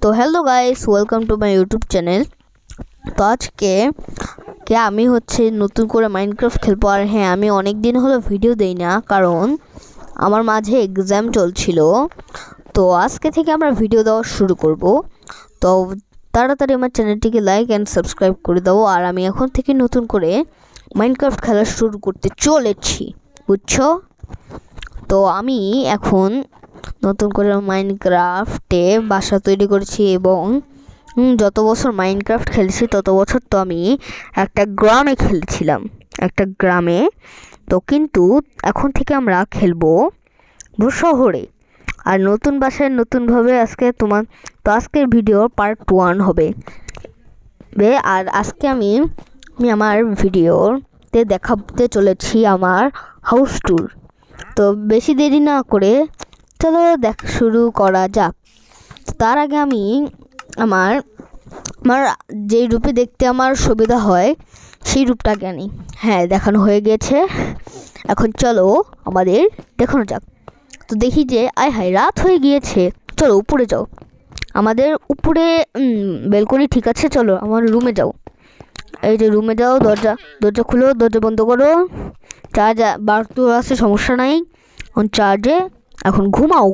তো hello guys, welcome to my YouTube channel. তো আজকে আমি নতুন করে মাইনক্রাফট খেলবো। আর হ্যাঁ, আমি অনেক দিন হলো ভিডিও দেই না, কারণ আমার মাঝে এক্সাম চলছিল। তো আজকে থেকে আমরা ভিডিও দেওয়া শুরু করব। তো তাড়াতাড়ি আমার চ্যানেলটিকে লাইক অ্যান্ড সাবস্ক্রাইব করে দাও। আর আমি এখন থেকে নতুন করে মাইনক্রাফট খেলা শুরু করতে চলেছি, বুঝছো? তো আমি এখন নতুন করে মাইনক্রাফটে বাসা তৈরি করেছি, এবং যত বছর মাইনক্রাফট খেলেছি তত বছর তো আমি একটা গ্রামে খেলেছিলাম, একটা গ্রামে। তো কিন্তু এখন থেকে আমরা খেলবো শহরে, আর নতুন বাসায় নতুনভাবে। আজকের ভিডিও পার্ট 1 হবে। আর আজকে আমি আমার ভিডিওতে দেখাতে চলেছি আমার হাউস ট্যুর। তো বেশি দেরি না করে চলো শুরু করা যাক। তার আগে আমি আমার যেই রূপে দেখতে আমার সুবিধা হয় সেই রূপটাকে আনি। হ্যাঁ, দেখানো হয়ে গেছে। এখন চলো আমাদের দেখানো যাক। তো দেখি যে আয় হায়, রাত হয়ে গিয়েছে। চলো উপরে যাও। আমাদের উপরে ব্যালকনি ঠিক আছে, চলো আমার রুমে যাও। এই যে রুমে যাও, দরজা খুলো, দরজা বন্ধ করো। চার্জ বাড়তে আছে, সমস্যা নাই, চার্জে। এখন ঘুমাও।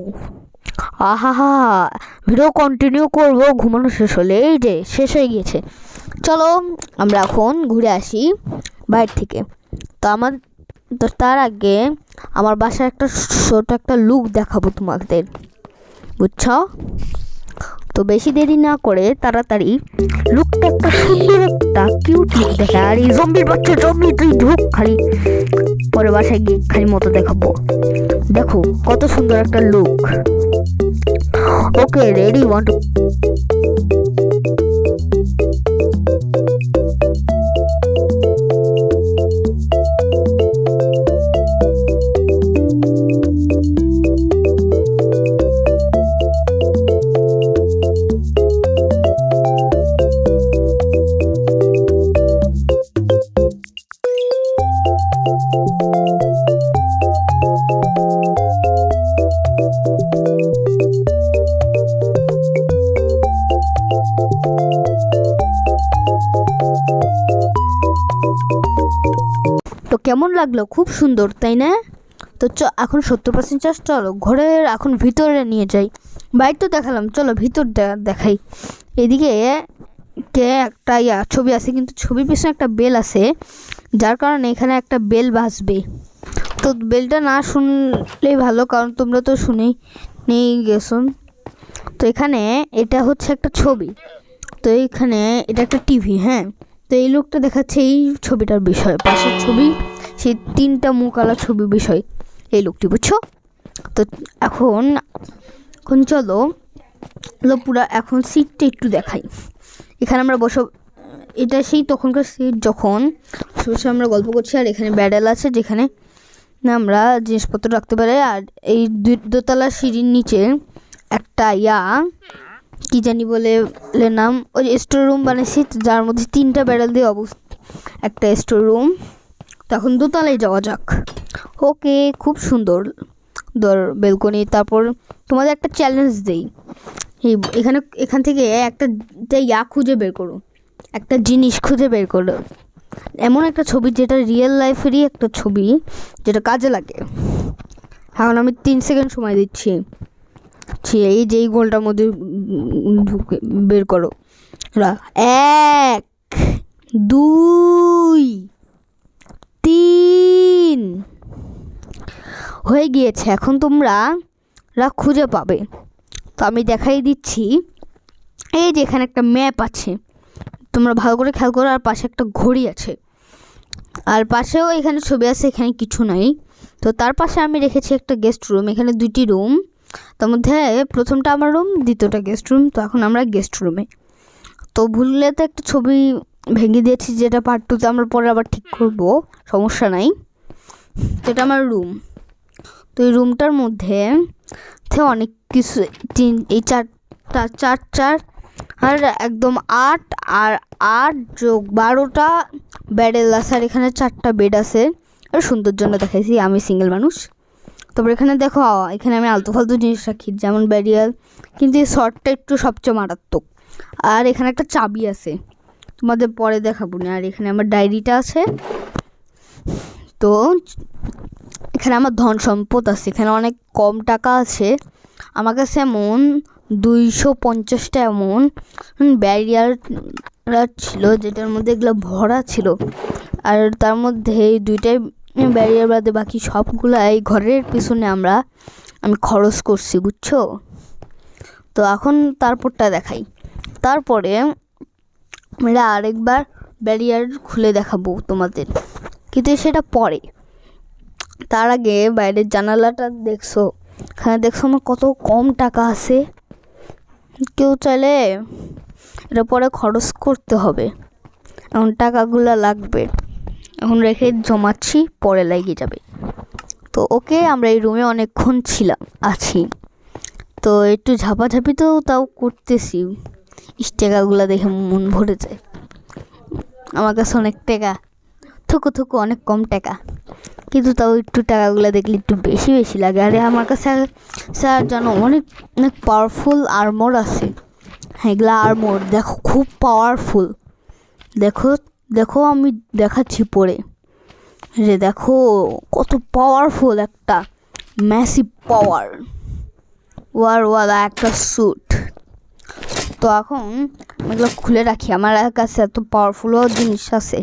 আহা হা, ভিডিও কন্টিনিউ করবো ঘুমানো শেষ হলে। এই যে শেষ হয়ে গিয়েছে। চলো আমরা এখন ঘুরে আসি বাইরে থেকে। তো তার আগে আমার বাসায় একটা ছোট একটা লুক দেখাবো তোমাদের, বুঝছো? তো বেশি দেরি না করে তাড়াতাড়ি লুকটা, একটা সুন্দর একটা কিউট লুক দেখে। আর এই জম্বির বাচ্চা, জম্বি তুই ঢুক, খালি পরে বাসায় গিয়ে খালি মতো দেখাবো। দেখো কত সুন্দর একটা লুক। ওকে, রেডি, 1 2। তো কেমন লাগলো? খুব সুন্দর, তাই না? তো এখন 70% চার্জ। চলো ঘরের এখন ভিতরে নিয়ে যাই। বাইরে তো দেখালাম, চলো ভিতর দেখাই। এদিকে একটা ছবি আছে, কিন্তু ছবির পিছনে একটা বেল আছে, যার কারণে এখানে একটা বেল বাজবে। তো বেলটা না শুনলেই ভালো, কারণ তোমরা তো শুনেই নিয়ে গেছো। তো এখানে এটা হচ্ছে একটা ছবি। তো এইখানে এটা একটা টিভি। হ্যাঁ, তো এই লোকটা দেখাচ্ছে এই ছবিটার বিষয়, পাশের ছবি, সেই 3টা মুখওয়ালা ছবি বিষয় এই লোকটি, বুঝছো? তো এখন চলো পুরা এখন সিটটা একটু দেখাই। এখানে আমরা এটা সেই তখনকার সিট যখন বসে আমরা গল্প করছি। আর এখানে ব্যাডেল আছে, যেখানে আমরা জিনিসপত্র রাখতে পারি। আর এই দোতলা সিঁড়ির নিচে একটা কি জানি বলে নাম, ওই স্টোর রুম বানিয়েছি, যার মধ্যে 3টা ব্যারেল দিয়ে একটা স্টোর রুম। তখন দোতলায় যাওয়া যাক। ওকে, খুব সুন্দর বেলকনি। তারপর তোমাদের একটা চ্যালেঞ্জ দেই। এখান থেকে একটা খুঁজে বের করো, একটা জিনিস খুঁজে বের করো, এমন একটা ছবি যেটা রিয়েল লাইফেরই একটা ছবি, যেটা কাজে লাগে। এখন আমি 3 সেকেন্ড সময় দিচ্ছি। এই যে এই গোলটার মধ্যে বের করো। 1 2 3 হয়ে গিয়েছে। এখন তোমরা খুঁজে পাবে। তো আমি দেখাই দিচ্ছি। এই যে এখানে একটা ম্যাপ আছে, তোমরা ভালো করে খেয়াল করো। আর পাশে একটা ঘড়ি আছে, আর পাশেও এখানে ছবি আছে, এখানে কিছু নাই। তো তার পাশে আমি রেখেছি একটা গেস্ট রুম। এখানে 2টি রুম, তার মধ্যে প্রথমটা আমার রুম, দ্বিতীয়টা গেস্ট রুম। তো এখন আমরা গেস্ট রুমে। তো ভুললে তো একটা ছবি ভেঙে দিয়েছি, যেটা পার্ট 2তে আমরা পরে আবার ঠিক করব, সমস্যা নাই। তো এটা আমার রুম। তো এই রুমটার মধ্যে অনেক কিছু, এই 4 আর একদম 8 আর 8 যোগ 12টা বেডের লাসার এখানে 4টা বেড আছে, আর সৌন্দর্যের জন্য দেখাইছি, আমি সিঙ্গেল মানুষ। তারপর এখানে দেখো, এখানে আমি আলতু ফালতু জিনিস রাখি যেমন ব্যারিয়াল, কিন্তু এই শর্টটা একটু সবচেয়ে মারাত্মক। আর এখানে একটা চাবি আছে, তোমাদের পরে দেখাবো না। আর এখানে আমার ডায়েরিটা আছে। তো এখানে আমার ধন সম্পদ আছে, এখানে অনেক কম টাকা আছে আমার কাছে, এমন 250টা এমন ব্যারিয়ার ছিল যেটার মধ্যে এগুলো ভরা ছিল। আর তার মধ্যে এই 2টাই ব্যারিয়ার বাদে বাকি সবগুলাই ঘরের পিছনে আমি খরচ করছি, বুঝছো? তো এখন তারপরটা দেখাই। তারপরে আমরা আরেকবার ব্যারিয়ার খুলে দেখাবো তোমাদের, কিন্তু সেটা পরে। তার আগে বাইরের জানালাটা দেখছো, এখানে দেখছো আমার কত কম টাকা আছে। কেউ চাইলে এটা পরে খরচ করতে হবে, এখন টাকাগুলো লাগবে, এখন রেখে জমাচ্ছি, পরে লেগে যাবে। তো ওকে, আমরা এই রুমে অনেকক্ষণ আছি, তো একটু ঝাপাঝাপি তো তাও করতেছি। টাকাগুলো দেখে মন ভরে যায়। আমার কাছে অনেক টাকা, থুকু থুকু অনেক কম টাকা, কিন্তু তাও একটু টাকাগুলো দেখলে একটু বেশি বেশি লাগে। আরে আমার কাছে স্যার জানো অনেক অনেক পাওয়ারফুল আর্মর আছে। হ্যাঁ, এগুলো আর্মর দেখো, খুব পাওয়ারফুল। দেখো দেখো, আমি দেখাচ্ছি পরে, যে দেখো কত পাওয়ারফুল, একটা ম্যাসিভ পাওয়ার ওয়ারওয়ালা একটা স্যুট। তো এখন এগুলো খুলে রাখি, আমার কাছে এত পাওয়ারফুলও জিনিস আছে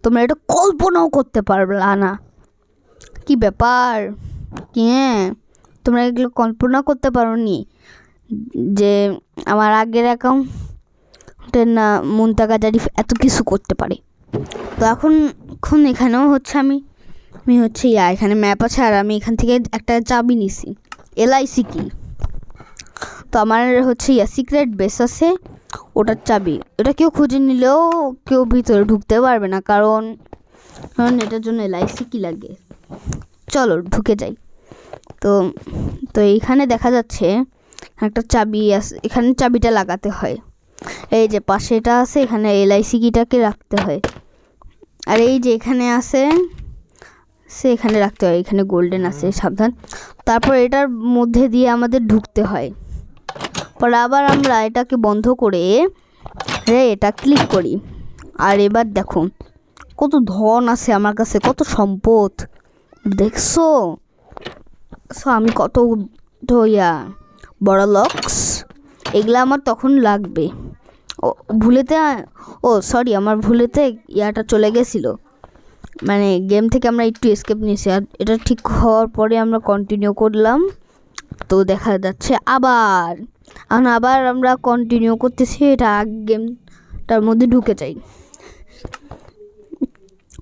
তোমরা এটা কল্পনাও করতে পারবে না। কি ব্যাপার, কি তোমরা এগুলো কল্পনা করতে পারো নি যে আমার আগের অ্যাকাউন্টের না মুনতাগা জারিফ এত কিছু করতে পারে? তো এখন এখানেও হচ্ছে আমি হচ্ছে এখানে ম্যাপ আছে, আর আমি এখান থেকে একটা চাবি নিছি। LIC কি, তো আমার হচ্ছে সিক্রেট বেস আছে, ওটার চাবি। ওটা কেউ খুঁজে নিলেও কেউ ভিতরে ঢুকতে পারবে না, কারণ এটার জন্য LIC কি লাগে। চলো ঢুকে যাই। তো তো এইখানে দেখা যাচ্ছে একটা চাবি আছে, এখানে চাবিটা লাগাতে হয়। এই যে পাশে এটা আছে, এখানে LIC কিটাকে রাখতে হয়। আর এই যে এখানে আছে, এখানে রাখতে হয়, এখানে গোল্ডেন আছে, সাবধান। তারপর এটার মধ্যে দিয়ে আমাদের ঢুকতে হয়। পরে আবার আমরা এটাকে বন্ধ করে এটা ক্লিক করি। আর এবার দেখো কত ধন আছে আমার কাছে, কত সম্পদ দেখছো। আমি কত বড় লক্স, এগুলা আমার তখন লাগবে। সরি, আমার ভুলেতে ইয়াটা চলে গেছিলো, মানে গেম থেকে আমরা একটু এসকেপ নিয়েছি। আর এটা ঠিক হওয়ার পরে আমরা কন্টিনিউ করলাম। তো দেখা যাচ্ছে আবার আমরা কন্টিনিউ করতেছি, এটা গেমটার মধ্যে ঢুকে যাই।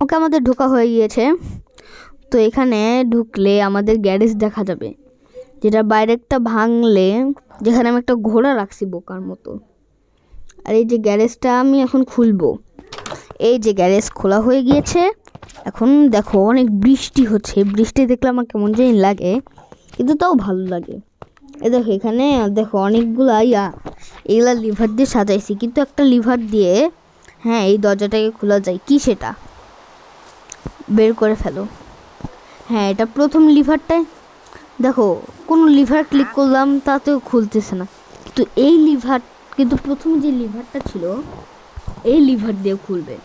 ওকে, আমাদের ঢোকা হয়ে গিয়েছে। তো এখানে ঢুকলে আমাদের গ্যারেজ দেখা যাবে, যেটা বাইরেটা ভাঙলে, যেখানে আমি একটা ঘোড়া রাখছি বোকার মতো। আর এই যে গ্যারেজটা আমি এখন খুলবো, এই যে গ্যারেজ খোলা হয়ে গিয়েছে। এখন দেখো অনেক বৃষ্টি হচ্ছে, বৃষ্টি দেখলে আমার কেমন জানি লাগে, কিন্তু তাও ভালো লাগে। এই দেখো এখানে দেখো অনেকগুলা এগুলা লিভার দিয়ে সাজাইছি, কিন্তু একটা লিভার দিয়ে এই দরজাটাকে খোলা যায়। কি সেটা বের করে ফেলো। এটা প্রথম লিভারটাই দেখো, কোনো লিভার ক্লিক করলাম তাতেও খুলতেছে না, কিন্তু প্রথম যে লিভারটা ছিল এই লিভার দিয়ে খুলবে,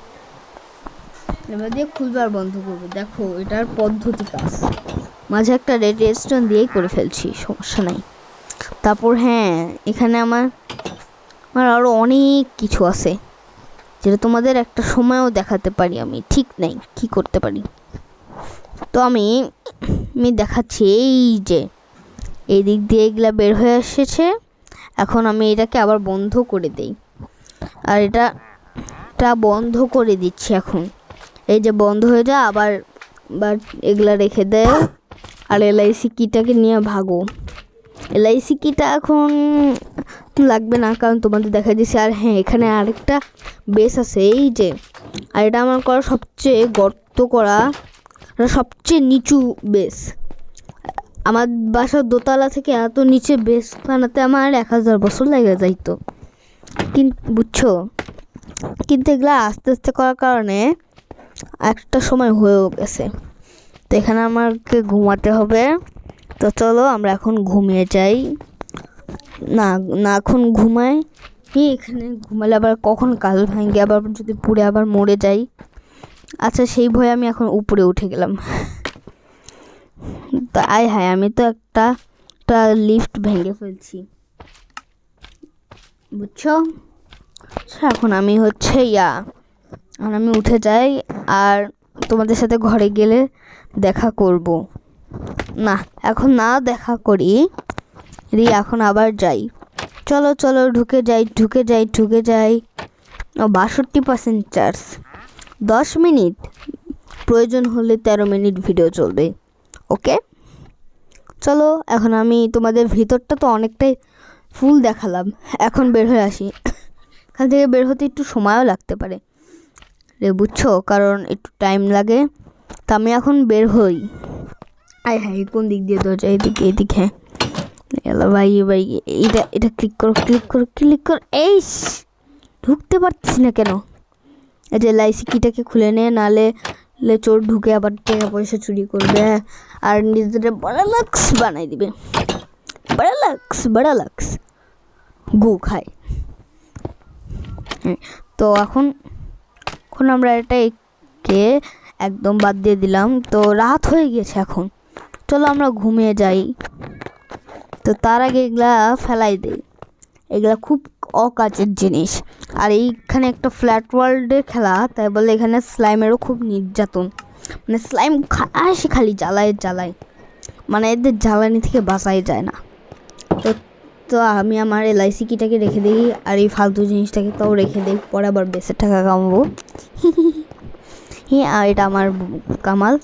আর বন্ধ করবে। দেখো এটার পদ্ধতি কাজ, মাঝে একটা রেড স্টোন দিয়েই করে ফেলছি, সমস্যা নাই। তারপর এখানে আমার আরও অনেক কিছু আছে, যেটা তোমাদের একটা সময়ও দেখাতে পারি, আমি ঠিক নাই কি করতে পারি। তো আমি দেখাচ্ছি, এই যে এই দিক দিয়ে এগুলা বের হয়ে এসেছে। এখন আমি এটাকে আবার বন্ধ করে দেই, আর এটা বন্ধ করে দিচ্ছি। এখন এই যে বন্ধ হয়ে যায়, আবার এগুলা রেখে দেয়। আর LIC কিটাকে নিয়ে ভাগো। LIC কিটা এখন লাগবে না, কারণ তোমাদের দেখা দিচ্ছে। আর এখানে আরেকটা বেস আছে, এই যে, আর এটা আমার করা সবচেয়ে গর্ত করা সবচেয়ে নিচু বেস। আমার বাসার দোতলা থেকে এত নিচে বেস বানাতে আমার 1000 বছর লেগে যাইতো, কিন্তু বুঝছো। কিন্তু এগুলা আস্তে আস্তে করার কারণে একটা সময় হয়েও গেছে। তো এখানে আমাকে ঘুমাতে হবে। তো চলো আমরা এখন ঘুমিয়ে যাই। না না, এখন ঘুমাই। এখানে ঘুমালে আবার কখন কাল ভাঙে, আবার যদি পুড়ে আবার মরে যাই। আচ্ছা, সেই ভয়ে আমি এখন উপরে উঠে গেলাম। তো আয় হায়, আমি তো একটা লিফট ভেঙে ফেলছি, বুঝছো? এখন আমি হচ্ছে এখন আমি উঠে যাই, আর তোমাদের সাথে ঘরে গেলে দেখা করব। না, এখন না দেখা করি, এখন আবার যাই। চলো চলো, ঢুকে যাই। 62% চার্জ, 10 মিনিট, প্রয়োজন হলে 13 মিনিট ভিডিও চলবে। ওকে, চলো। এখন আমি তোমাদের ভিতরটা তো অনেকটাই ফুল দেখালাম, এখন বের হয়ে আসি। এখান থেকে বের হতে একটু সময়ও লাগতে পারে বুঝছো, কারণ একটু টাইম লাগে। তা আমি এখন বের হই। আয় হাই, কোন দিক দিয়ে দরজা? এদিকে। ভাই এটা ক্লিক করো। এই ঢুকতে পারছিস না কেন? এই যে লাইসি কিটাকে খুলে নে, নালে চোর ঢুকে আবার টাকা পয়সা চুরি করবে আর নিজেদের বড়ালাক্স বানাই দিবে। বড়ালাক্স গু খায়। তো এখন আমরা এটাকে একদম বাদ দিয়ে দিলাম। তো রাত হয়ে গেছে এখন, চলো আমরা ঘুমিয়ে যাই। তো তার আগে এগুলা ফেলাই দেই, এগুলা খুব অকাজের জিনিস। আর এইখানে একটা ফ্ল্যাট ওয়ার্ল্ডে খেলা, তাই বলে এখানে স্লাইমেরও খুব নির্যাতন। মানে স্লাইম আসে খালি জ্বালায়, মানে এদের জ্বালানি থেকে বাঁচাই যায় না। তো আমি আমার LIC কিটাকে রেখে দিই, আর এই ফালতু জিনিসটাকে তাও রেখে দিই, পরে আবার বেশি টাকা কামাবো। আর এটা আমার কামাল।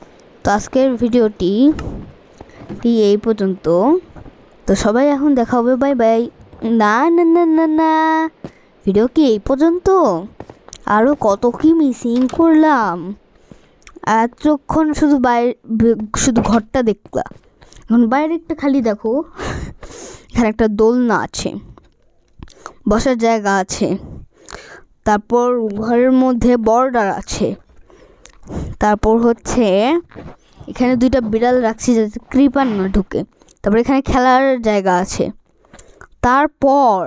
তো আজকের ভিডিওটি এই পর্যন্ত। তো সবাই এখন দেখা হবে, বাই বাই। না না না না না, ভিডিও কি এই পর্যন্ত? আরও কত কি মিসিং করলাম। এতক্ষণ শুধু ঘরটা দেখলাম, এখন বাইরে একটা খালি দেখো। এখানে একটা দোলনা আছে, বসার জায়গা আছে, তারপর ঘরের মধ্যে বর্ডার আছে, তারপর হচ্ছে এখানে 2টা বিড়াল রাখছি যাতে ক্রিপার না ঢুকে, তারপর এখানে খেলার জায়গা আছে, তারপর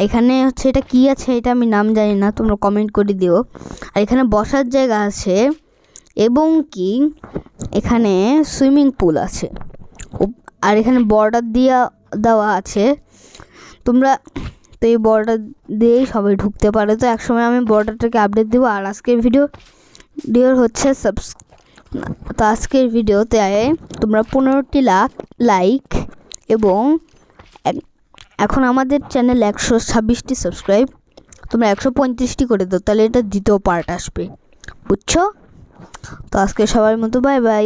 এখানে হচ্ছে এটা কি আছে, এটা আমি নাম জানি না, তোমরা কমেন্ট করে দিও। আর এখানে বসার জায়গা আছে, এবং কি এখানে সুইমিং পুল আছে, আর এখানে বর্ডার দেওয়া আছে। তোমরা তো এই বর্ডার দিয়েই সবাই ঢুকতে পারে। তো একসময় আমি বর্ডারটাকে আপডেট দেবো। আর আজকের ভিডিওর হচ্ছে তো আজকের ভিডিওতে তোমরা 15টি লাইক, এবং এখন আমাদের চ্যানেল 126টি সাবস্ক্রাইব, তোমরা 135টি করে দাও, তাহলে এটা দ্বিতীয় পার্ট আসবে, বুঝছো? তো আজকে সবার মতো বাই বাই।